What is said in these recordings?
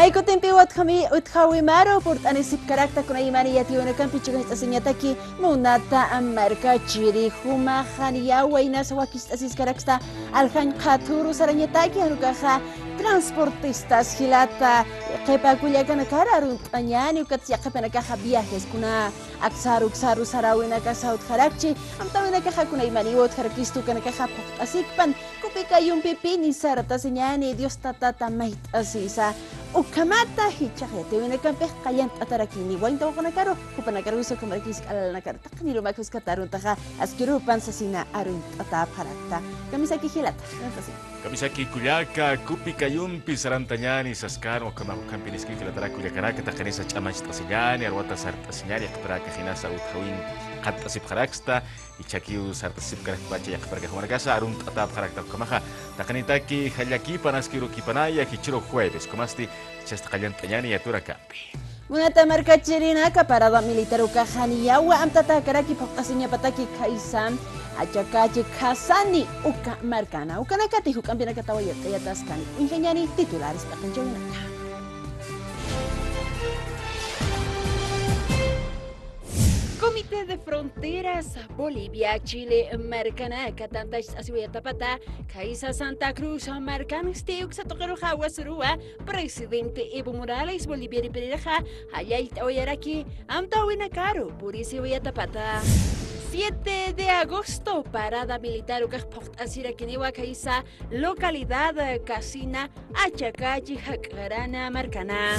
Maiko tempi uthawi maro port anisip karakta kuna imani yati una kan pichu kan asinyataki munata amarka chiri huma khaniya waina sawakis asis karaksta alhan khaturu saranyataki harukaha transportistas hilata kepa kuya kana kararun tanyani ukat siya kapana kaha viajes kuna aksaru sarawina ka saut kharakchi amtawina kaha kuna imani wot kharakistu kana kaha asikpan kupika yung pipini sarata sinyani Dios tata mait asisa ukamata hichahete wina kampe kayant atarakini wain tawo kana karo kupanakaro iso kamarakis alal nakar takni lumakus katarun taka askirupan sasina arun atap harakta kamisaki hilata Kamisaki kulyaka kupika yumpi sarantanyani saskano kama kampiniski kilatara kulyakaraka takanisa chamach tasinyani arwata sartasinyani yakparaka hinasa uthawin qat asib kharaksta ichakiu sartasib karak bacha yakparaka humargasa arun atap kharakta kamaha takanitaki khallaki panaskiru kipanaya kichiro jueves komasti chastaqallantanyani yatura kampi Munata marka chirina ka parada militar ukahaniya wa amtata karaki pakasinya pataki kaisam achakachi kasani uka markana ukanakati hukampina katawaya yataskani ingeniari titulares pakanjawinaka Comité de Fronteras Bolivia, Chile, Marcana, Catantas, Azuetapata, Caiza Santa Cruz, Marcan, Steux, Atocaroja, Surua, Presidente Evo Morales, Bolivia y Pereja, Hayait Oyaraki, Amtawinacaro, Purisiuetapata. 7 de agosto, parada militar Ukaport Asirakinewa Caiza, localidad Casina, Achacachi, Jacarana, Marcana.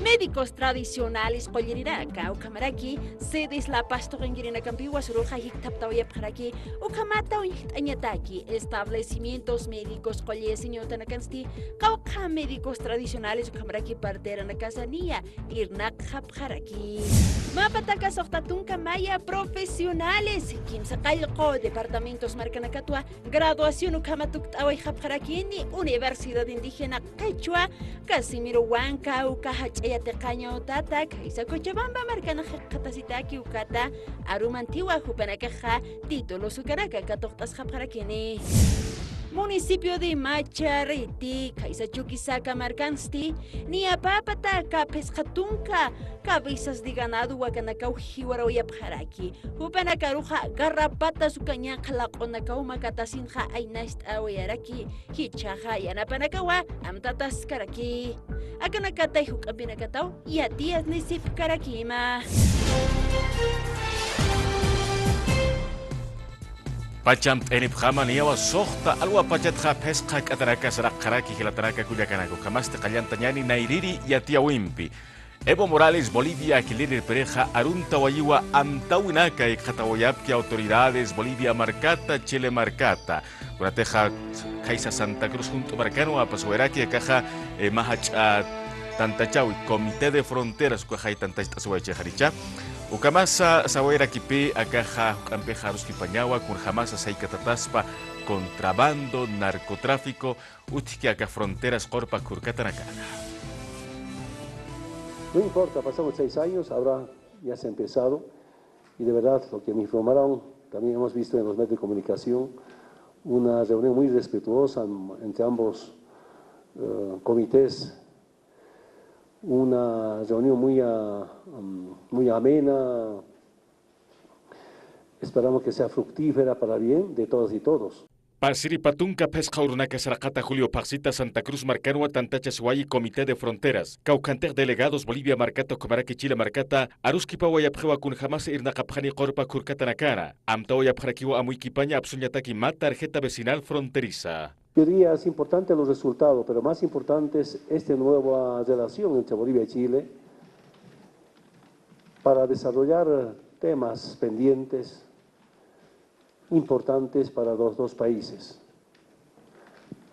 Médicos tradicionales Pollerina, Caucamaraki, sedes la pastoringirina Campiwa, Suruja, Hictaptawaya Paraki, Ukamata, Añataki, establecimientos médicos, Collesinio Tanakansti, Cauca médicos tradicionales, Ukamaraki, Partera Nakazania, Irnak Hapharaki. Mapataka Softatunka Maya profesionales, Kimsakayko, departamentos Marcanacatua, graduación Ukamatuk Tawai Hapharakini, Universidad Indígena Quechua, Casimiro Huanca, Ukahach. Tecaño tata, Kaisa Cochabamba, Marcana Catasitaki Ukata, Arumantiwa, Jupanakaja, título Sucaraca, Catortas Japarakini. Municipio de Machariti, Kaisa Chuquisaca Marcansti, Niapapata, Pescatunca, Cabezas de ganado, Wakanakau, Hiwaroya Paraki, Jupanakaruja, Garrapata, Sucaña, Kalakonakau, Macatasinja, Ainast Awayaraki, Hichaja, Yanapanakawa, Amtatas Karaki. Akanakata y Hukapinakatau, y a días Nisip Karakima. Pacham enip niawa sohta alwa pachatha pesqa kataraka sarak karaki hilataraka kuyakanako kamaste qallantanyani nairiri yatia wimpi Evo Morales Bolivia Aquilir Pereja Arunta Wayiwa Amtawinaka y Catawayapki autoridades Bolivia Marcata Chile Marcata Guanateja Kaisa Santa Cruz junto Marcano a Pasueraki Caja Mahacha Tantachawi Comité de Fronteras Kuajai Tantasta Sueche Jaricha Ukamasa Sawera Kipi Akaja Campejaros Kipañawa con Jamasa Saikatataspa contrabando narcotráfico Utikiaka Fronteras Corpa Kurkatanakana. No importa, pasamos 6 años, ahora ya se ha empezado y de verdad lo que me informaron, también hemos visto en los medios de comunicación, una reunión muy respetuosa entre ambos comités, una reunión muy amena, esperamos que sea fructífera para bien de todas y todos. Parsiri Patunca Pesca Urnaca Saracata Julio Paxita Santa Cruz Marcanua Tantacha Suay Comité de Fronteras Caucanter Delegados Bolivia Marcata Comaraki Chile Marcata Aruski Pawayapjewa kun jamás Irnacapjani Corpa Kurkatanakana Amtaoyapjakiwa Amuikipaña Absuñataki Mat Tarjeta Vecinal Fronteriza. Yo diría es importante los resultados, pero más importante es esta nueva relación entre Bolivia y Chile para desarrollar temas pendientes importantes para los dos países.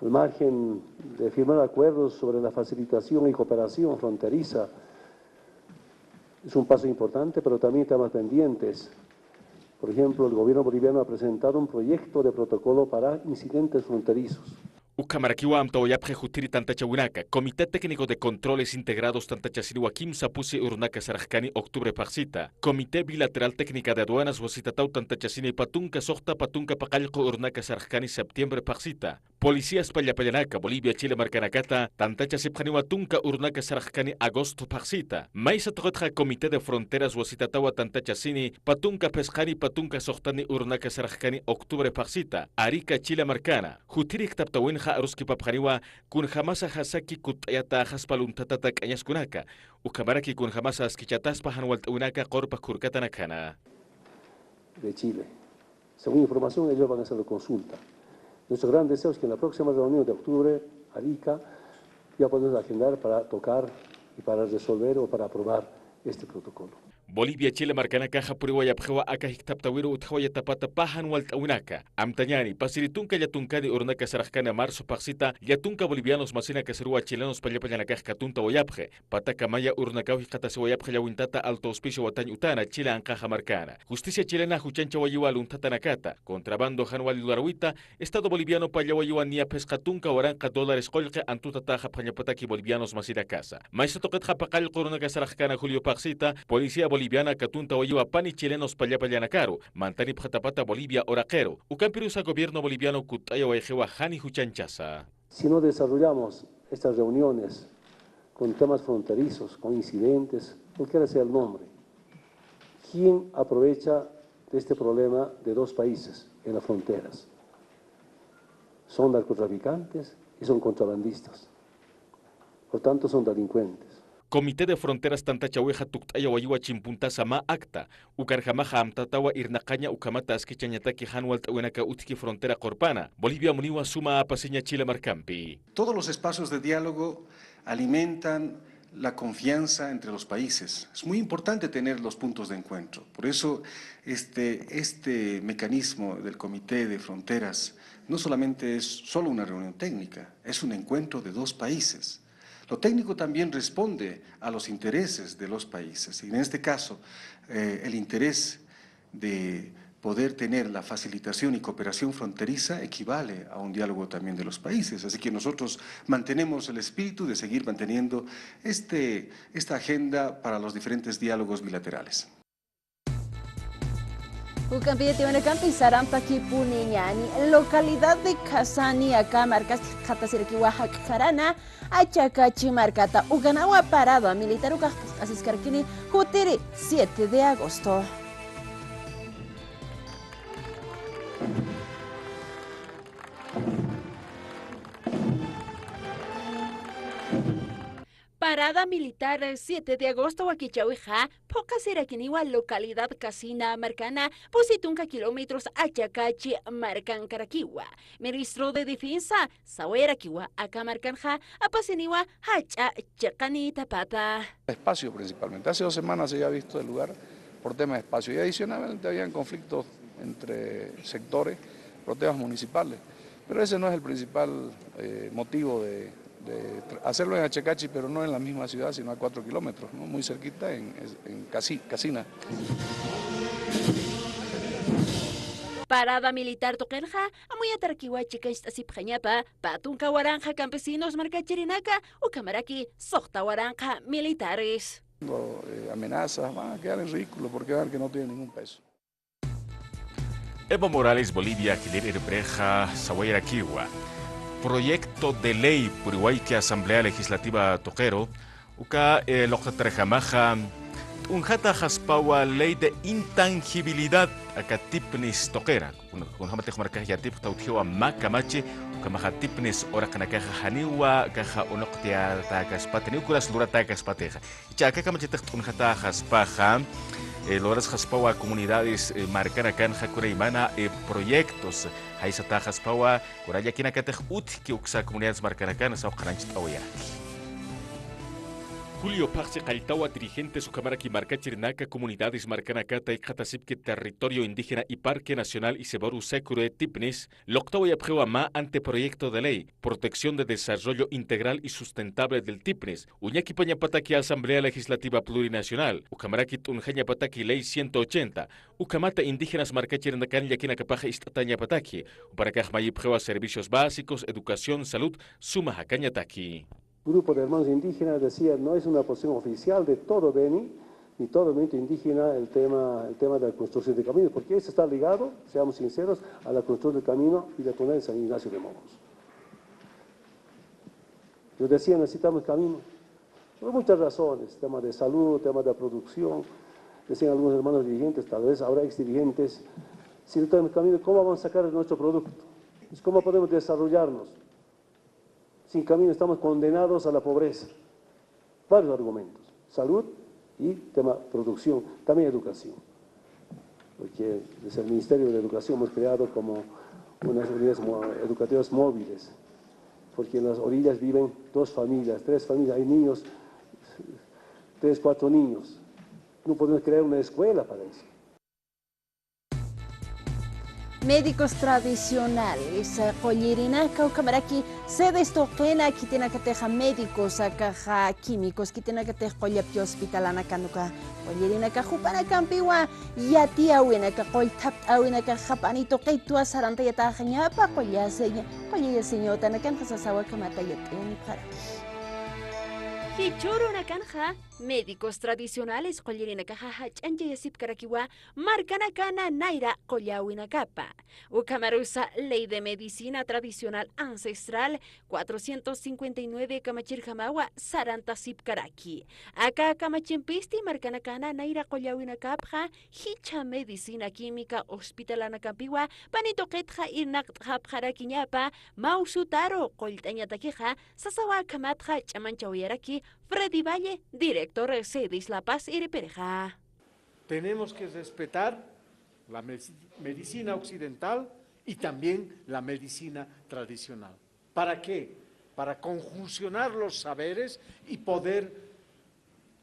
Al margen de firmar acuerdos sobre la facilitación y cooperación fronteriza, es un paso importante, pero también temas pendientes. Por ejemplo, el gobierno boliviano ha presentado un proyecto de protocolo para incidentes fronterizos. Ukamarakiwa Amtaoyapje Jutiri Tantachawinaka, Comité Técnico de Controles Integrados Tantachasiriwa Kim Sapusi Urnaka Sarajkani Octubre Paxita, Comité Bilateral Técnica de Aduanas Wasitatau Tantachasini Patunca Sohta Patunca Paqalco Urnaka Sarajkani Septiembre Paxita, Policías Pallapayanaka, Bolivia, Chile, Marcanacata, Tantacha Sipjaniwa Tunca, Urnaca, Sarajcani, Agosto, Paxita. Maisa Togetja, Comité de Fronteras, Wasitatawa, Tantacha Sini, Patunca, Pescani, Patunca, Sohtani, Urnaca, Sarajcani, Octubre, Paxita. Arica, Chile, Marcana. Jutirik Taptawinja, Aruski, Papjaniwa, Kunjamasa, Hasaki, Kutayata, Haspaluntata, Cañascunaca. Ucamaraki, Kunjamasa, Skichatas, Pajanwalt, Unaka, Corpa, Kurkatanacana. De Chile. Según información, ellos van a hacer la consulta. Nuestro gran deseo es que en la próxima reunión de octubre, Arica, ya podemos agendar para tocar y para resolver o para aprobar este protocolo. Bolivia, Chile, Marcana, Caja, Puriwaya, Pjewa, Aka, Hictaptawiro, Utjawaya, Tapata, Pajan, Waltawinaka, Amtañani, Pasiritunca, Yatunca, de Urnaca, Sarajcana, Marzo, Paxita, Yatunca, Bolivianos, Masina, Caserua, Chilenos, Payapayanaka, Catunta, Oyapje, Pataca, Maya, Urnacau, Hicatase, Oyapje, Yawintata, Alto Hospicio, Watañ, Utana, Chile, Ancaja, Marcana, Justicia Chilena, Juchancha, Wayual, Untata, Nakata, Contrabando, Janual, Luaruita, Estado Boliviano, Payawayuan, Nia, Pescatunca, Oranca, Dólares, Colque, Antutata, Japanyapataki, Bolivianos, Masina, Casa, Maestro Toquet, Japacal, Corona, Sarajcana, Julio Paxita, Policía Boliviana, Catunta, Oyua, Pani, Chilenos, Payapayanacaro, Mantani, Pjatapata, Bolivia, Oraquero, Ucampirusa, Gobierno Boliviano, Cutaya, Oejewa, Jani, Juchanchaza. Si no desarrollamos estas reuniones con temas fronterizos, con incidentes, cualquiera sea el nombre, ¿quién aprovecha de este problema de dos países en las fronteras? Son narcotraficantes y son contrabandistas. Por tanto, son delincuentes. Comité de Fronteras Tantachahueja Tuctaya Wayua Chimpunta Sama Acta, Ucarjamaja Amtatawa Irnaqaña Ucamata Asquichañataki Hanwalt Uenaka Utki Frontera Corpana, Bolivia Muniwa Suma Apasiña Chile Marcampi. Todos los espacios de diálogo alimentan la confianza entre los países. Es muy importante tener los puntos de encuentro. Por eso este mecanismo del Comité de Fronteras no solamente es solo una reunión técnica, es un encuentro de dos países. Lo técnico también responde a los intereses de los países. Y en este caso, el interés de poder tener la facilitación y cooperación fronteriza equivale a un diálogo también de los países. Así que nosotros mantenemos el espíritu de seguir manteniendo esta agenda para los diferentes diálogos bilaterales. Ucampiyati Wanacampi, Sarampaki Puniñani, localidad de Casani, acá marcas Jatasiraki, Oaxaca, Jarana, Achacachi, Marcata, Uganawa parado a militar Asiscarquini, Jutiri, 7 de agosto. Parada militar 7 de agosto, Huaquichauija, Pocasiraquiniwa, localidad Casina, Marcana, Positunca kilómetros, Achacachi, Marcan, Caraquiwa. Ministro de Defensa, Sahueraquiwa, Acamarcanja, Apasiniwa, Hacha, Chacani, Tapata. Espacio principalmente. Hace 2 semanas se había visto el lugar por temas de espacio y adicionalmente habían conflictos entre sectores por temas municipales. Pero ese no es el principal motivo de hacerlo en Achacachi, pero no en la misma ciudad, sino a 4 kilómetros, ¿no? Muy cerquita en Casina. Parada militar Toquenja, Amuyatarquiwa, Chicastasipjañapa, Patunca Waranja, Campesinos, Marcachirinaca, Ucamaraki, Sojta Waranja, militares. Amenazas van a quedar en ridículo porque van a ver que no tienen ningún peso. Evo Morales, Bolivia, Quilir Breja, Sahuayraquiwa. Proyecto de ley Purihuayque Asamblea Legislativa Toquero, uka Locatrejamaja, unjata jaspawa ley de intangibilidad acatipnis toquera, unjamate marca yatip tauthiwa macamache, ukamaja tipnis ora canakaja haniwa, caja unoctia tacaspate, niuculas lura tacaspateja. Y chaca camachete unjata jaspaja. Loras jaspawa comunidades marcana canja curaimana proyectos haisata jaspawa curaya kinakatej utki uksa comunidades marcana cana sa qaranchit awayaki. Julio Paxi Caltawa, dirigente su cámara que marca Chirinaca, comunidades marcanacata y Catasipque, territorio indígena y parque nacional y Seboru Secure Tipnis, Loctavo y Abjewama anteproyecto de ley, protección de desarrollo integral y sustentable del Tipnis, Uñaki Pañapataki Asamblea Legislativa Plurinacional, Ucamarakit Unjaña Pataki Ley 180, Ucamata indígenas marca Chirinacan Yakina Capaja Istataña Pataki, Uparacajmayi Pjewa servicios básicos, educación, salud, Suma Jacañataki. Grupo de hermanos indígenas decía, no es una posición oficial de todo Beni, ni todo el movimiento indígena el tema de la construcción de caminos, porque eso está ligado, seamos sinceros, a la construcción del camino y de poner San Ignacio de Moros. Yo decía, necesitamos camino. Por muchas razones, tema de salud, tema de producción. Decían algunos hermanos dirigentes, tal vez ahora ex dirigentes, si no tenemos camino, ¿cómo vamos a sacar nuestro producto? ¿Cómo podemos desarrollarnos? Sin camino estamos condenados a la pobreza. Varios argumentos, salud y tema producción, también educación. Porque desde el Ministerio de Educación hemos creado como unas unidades educativas móviles, porque en las orillas viven 2 familias, 3 familias, hay niños, 3, 4 niños. No podemos crear una escuela para eso. Médicos tradicionales, Collirina, Caucamaraki, sedes toquena, que tiene que teja médicos, caja químicos, que tiene que teja collapio hospitalana, canuca, Collirina, Cajupana, Campiwa, Yatia, Wina, Cacol tap, Awina, Cajapanito, Kaitua, Saranta, Yatajañapa, Collya, señor, Tanakan, Hasasawa, Kamatayat, en Paraki. Hichuru nakanja, médicos tradicionales Collirina caja chanche sip karakiwa, marcanacana naira collawinacapa. Ucamarusa Ley de Medicina Tradicional Ancestral 459 Kamachirjamawa Saranta sip karaki. Acá Kamachimpisti marcanacana naira collawinacapja, hicha medicina química hospitalana campiwa, panito ketja irnak japjarakiñapa, mausutaro coltañataquija, sasawa kamatja chamanchawieraki. Freddy Valle, director de CEDIS La Paz y Ripereja. Tenemos que respetar la medicina occidental y también la medicina tradicional. ¿Para qué? Para conjuncionar los saberes y poder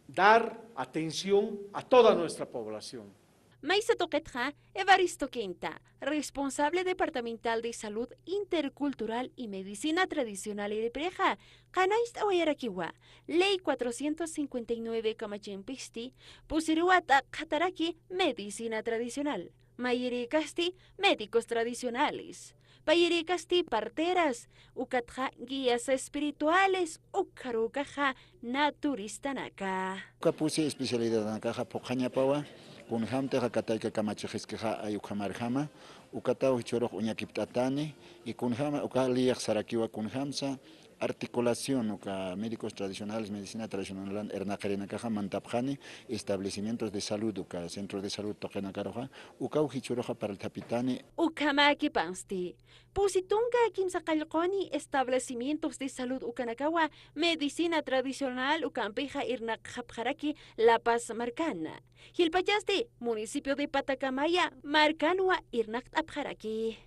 dar atención a toda nuestra población. Maisa Toquetja, Evaristo Quinta, responsable departamental de Salud Intercultural y Medicina Tradicional y de Preja, Canaist Awayarakiwa, Ley 459 Kamachimpisti, Pusiruata Kataraki, Medicina Tradicional, Mayirikasti, Médicos Tradicionales, Payirikasti, Parteras, Ukatja, Guías Espirituales, Ukarukaja, Naturistanaka. Kapusi especialidad Nakaja Pojañapawa. Kunhamte hakataika kamachijiskeja ayukamarjama, ukatao hichoroj uñakiptatani, y kunjama ukaliyak sarakiwa kunhamsa, articulación uka médicos tradicionales, medicina tradicional, ernacarenakaja mantapjani, establecimientos de salud uka centros de salud tokenakaroja, ukau hichoroja para el tapitani. Ukamaki pansti, pusitunga kimsakalqoni establecimientos de salud ukanakawa, medicina tradicional ukampeja irnakjapjaraki La Paz Marcana. Hilpayaste, municipio de Patacamaya, Marcanua irnaktapjaraki.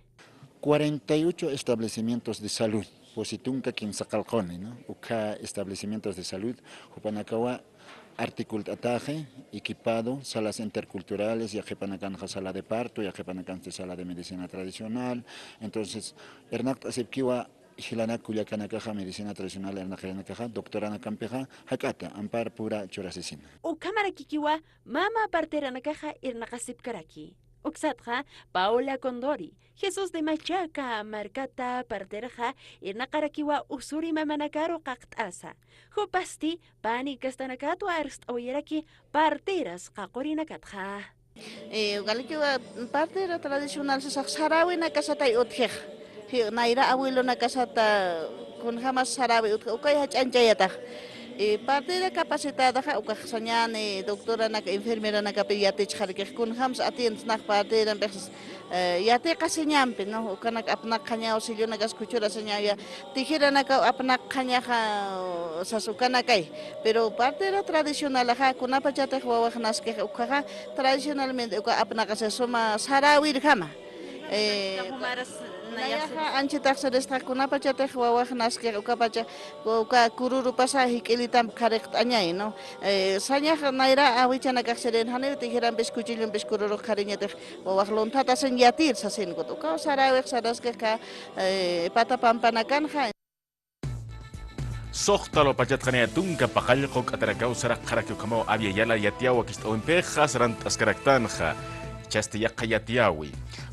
48 establecimientos de salud. Positunca Kimsacalcone, ¿no? Uca establecimientos de salud, Jupanakawa, articulataje, equipado, salas interculturales, Yajepanacanja sala de parto, Yajepanacanja sala de medicina tradicional. Entonces, Ernact Asepkiwa, Hilanakuyakanakaja, medicina tradicional, Ernajeranakaja, doctorana Campeja, Hakata, Ampar pura chorasesina. Ukamara Kikiwa, Mama Parteranakaja, Irnakasipkaraki. Uxatja, Paola Condori, Jesús de Machaca, Marcata, Parteraja, Irnakarakiwa, Usuri Mamanakaro, Kaktasa. Jupasti, Pani Castanakato, Arst Oyeraki, Parteras, Kakorinakatja. Galikiwa, partera tradicional, Sarawi Nakasata Utjeh, Naira Abuelo Nakasata, con jamás Sarawi, Ukayach Anjayata. Parte de capacitada ukaxañan doctora nak enfermera nak pediatri xarque kun hams atient nak parte de empresas yate casiñampe no ukanak apnak khaña auxilio nak escuchura señaya tijera nak apnak khaña sasukana kai pero parte de tradicional ha kunapa chate huawaj naske ukaja tradicionalmente uka apnak se soma sarawir kama Nayaja anchita seresta kunapa chate huawaj naske ukapacha uka kururu pasa hikilitam correct añay no saña naira awichana kaxeren hane tijeran bescuchillo beskururu cariñete huawaj lontata sen yatir sasen goto ka sarawek saraske ka pata pampanakan Sohtalo pachatkhania tunka paqallqo atarakaw saraq qarakyu kamo abyayala yatiawa kistoimpeja sarant askaraktanja chastiyaqa yatiawi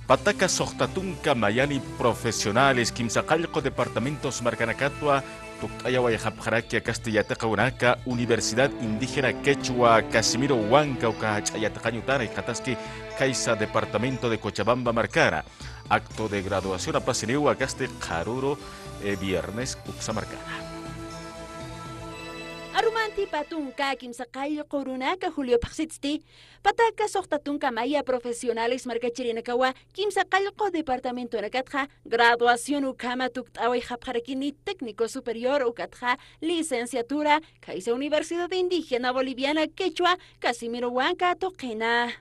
Pataka sohtatunka mayani profesionales kimsaqallqo departamentos marcanacatwa tuqtayawa yaqapqarakia Castillataqa unaka Universidad Indígena Quechua Casimiro Huanca uka ch'ayataqañutana qataski Kaisa Departamento de Cochabamba Marcara acto de graduación apasiniwa Casti Qaruro viernes uksa Marcara Manti patunka kimsaqay qurunaka Julio Paxitsti, pataka soqtatunka maya profesionales markachirinakawa kimsaqallqo departamento nakatja, graduación ukama tuktaway hapjarakini técnico superior ukatja, licenciatura, kaisa Universidad Indígena Boliviana Quechua, Casimiro Huanca Toquena.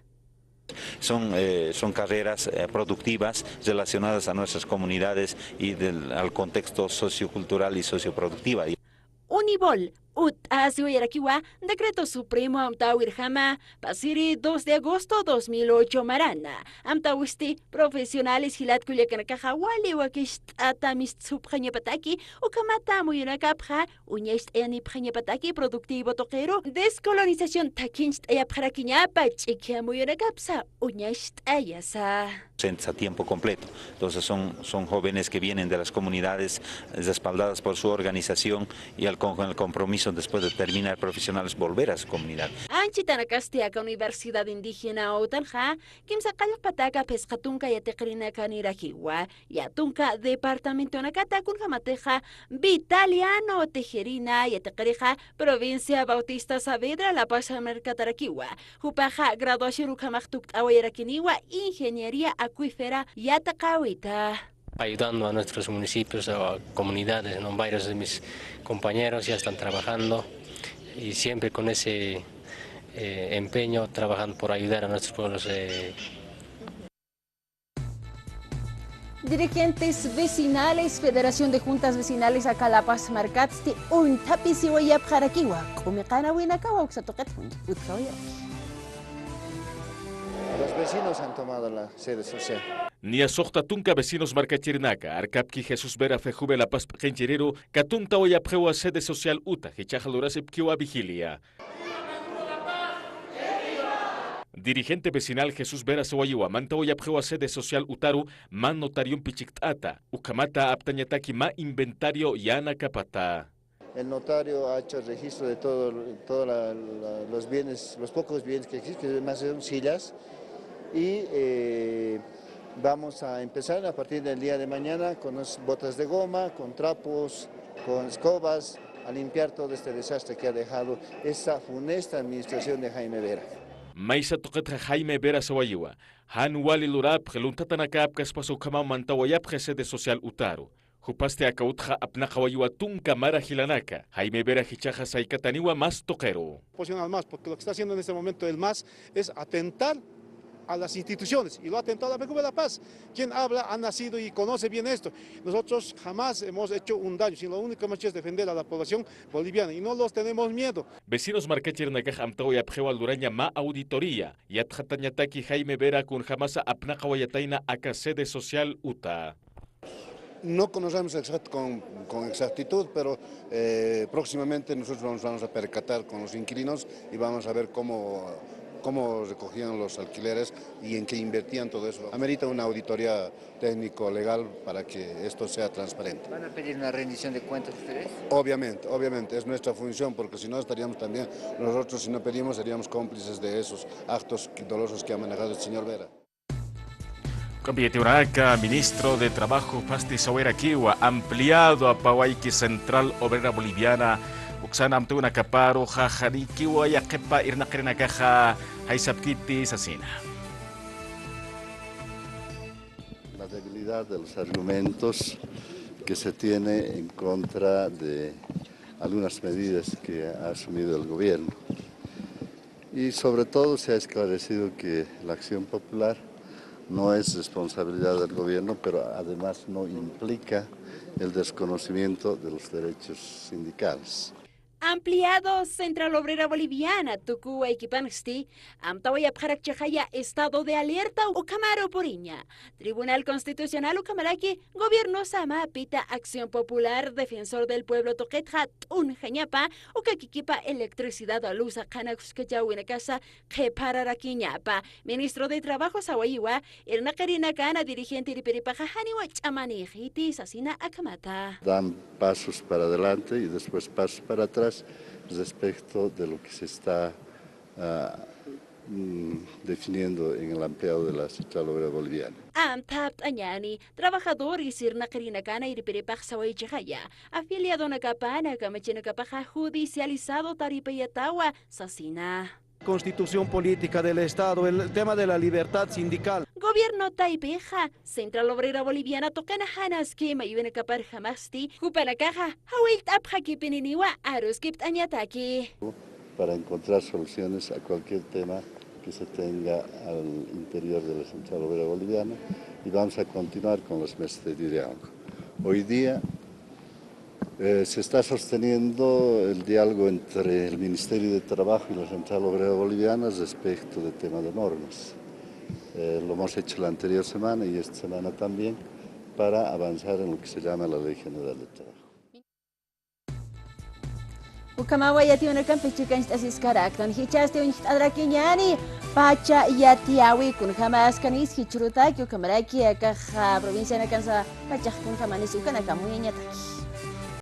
Son carreras productivas relacionadas a nuestras comunidades y al contexto sociocultural y socioproductiva. Unibol, Asio Yarakiwa, Decreto Supremo Amtawirjama, Pasiri 2 de agosto 2008 Marana, Amtawisti, Profesionales Hilat Kuyakanakaja, Wali Wakist Atamist Subjañapataki, Ukamata Muyunakapja, Uñest Enipjañapataki, Productivo Toquero, Descolonización Takinst Ayapjarakiñapa, Chikia Muyunakapsa, Uñest Ayasa. A tiempo completo. Entonces son jóvenes que vienen de las comunidades respaldadas por su organización y con el compromiso después de terminar profesionales volver a su comunidad. Anchitanakastiaka Universidad Indígena Otanja, Kimsaqal Pataka Pescatunca Yatekrina Kanirakiwa, Yatunca Departamento Nakata Kunjamateja, Vitaliano Tejerina Yatekrija, Provincia Bautista Saavedra, La Paz Mercatarakiwa, Jupaja Graduación Ukamachtuk Awayarakiniwa, Ingeniería Acuífera Yatakawita. Ayudando a nuestros municipios o comunidades, ¿no? Varios de mis compañeros ya están trabajando y siempre con ese empeño trabajando por ayudar a nuestros pueblos. Dirigentes vecinales, Federación de Juntas Vecinales Acalapas Marcatsti, un tapisiwayap jarakiwa, kumikana winakawa uksatokat utkawaya. Los vecinos han tomado la sede social. Nia soqtatunka vecinos markachirnaka, Arcapki Jesús Vera Fejube La Paz Genchirero, Catunta Oya Prewa Sede Social Uta, Hichajalurasep Kiwa Vigilia. Dirigente vecinal Jesús Vera Sawayiwa, Manta Oya Prewa Sede Social Utaru, Man Notarium Pichiktata, Ukamata Aptañataki Ma Inventario Yana Kapata. El notario ha hecho registro de todos los bienes, los pocos bienes que existen, que más son sillas, y vamos a empezar a partir del día de mañana con las botas de goma, con trapos, con escobas, a limpiar todo este desastre que ha dejado esta funesta administración de Jaime Vera. Maisa toqet Jaime Vera Sawayiwa, Han Wali Lurab, Geluntatanakap, Kaspaso Kama Mantawayap, Sede Social Utaru. Jupaste a Cautja Apnacawayiwa Tunca Mara Gilanaka, Jaime Vera Hichaja Saikataniwa más toquero. Posicionar más, porque lo que está haciendo en este momento el MAS es atentar a las instituciones, y lo ha atentado a Fejube La Paz. Quien habla ha nacido y conoce bien esto. Nosotros jamás hemos hecho un daño, sino lo único que hemos hecho es defender a la población boliviana, y no los tenemos miedo. Vecinos Marcachirnakaj Amtaoya Pjewal Duraña Ma Auditoría, Yatjatañataki Jaime Vera con Jamasa Apnacawayataina Aka Sede Social Uta. No conocemos con exactitud, pero próximamente nosotros vamos a percatar con los inquilinos y vamos a ver cómo recogían los alquileres y en qué invertían todo eso. Amerita una auditoría técnico-legal para que esto sea transparente. ¿Van a pedir una rendición de cuentas ustedes? Obviamente, es nuestra función, porque si no estaríamos también, nosotros si no pedimos seríamos cómplices de esos actos dolosos que ha manejado el señor Vera. Cambietiuraca, ministro de Trabajo Pasti Sawera Kiwa, ampliado a Pawaiki Central Obrera Boliviana, Uxana Amtuna Caparo, Jajari Kiwa, Yakepa, Irnakrina Caja, Haisapkiti, Sasina. La debilidad de los argumentos que se tiene en contra de algunas medidas que ha asumido el gobierno. Y sobre todo se ha esclarecido que la acción popular no es responsabilidad del gobierno, pero además no implica el desconocimiento de los derechos sindicales. Ampliado Central Obrera Boliviana, Tucuba Equipanxti, Amtawaya Parakchajaya, Estado de Alerta, Ucamaro Poriña, Tribunal Constitucional Ucamaraki, Gobierno Sama, Pita Acción Popular, Defensor del Pueblo Toquetja, Unjañapa, Ucaquiquipa, Electricidad a Luz, Canaxcachahuinacasa, Kepararaquiñapa, Ministro de Trabajo Sawayiwa, Irnacarina Cana, dirigente Riperipaja-Haniwa, Chamanijiti, Sasina Akamata. Dan pasos para adelante y después pasos para atrás respecto de lo que se está definiendo en el ampliado de la Central Obrera Boliviana. Tapt anyani, trabajador y sirna karina kana iripiripach saway chihaya, afiliado na kapana kamachina kapaja judicializado taripayatawa sasina. Constitución política del Estado, el tema de la libertad sindical. Gobierno Taipeja, Central Obrera Boliviana tocana hanas que mayuena kapar jamasti, hupanakaja, hawilt apjakipininiwa aruskipt anyataki. Para encontrar soluciones a cualquier tema que se tenga al interior de la Central Obrera Boliviana y vamos a continuar con los meses de diálogo. Hoy día se está sosteniendo el diálogo entre el Ministerio de Trabajo y la Central Obrera Boliviana respecto del tema de normas. Lo hemos hecho la anterior semana y esta semana también para avanzar en lo que se llama la Ley General de Trabajo. Ukamawa yati una campechica instasis karaktan hichaste un adrakiñani pacha yatiawi kun jamás canis hichurutaki ukamaraki akaja provincia na kansa pacha kun jamanis ukana kamuña taki.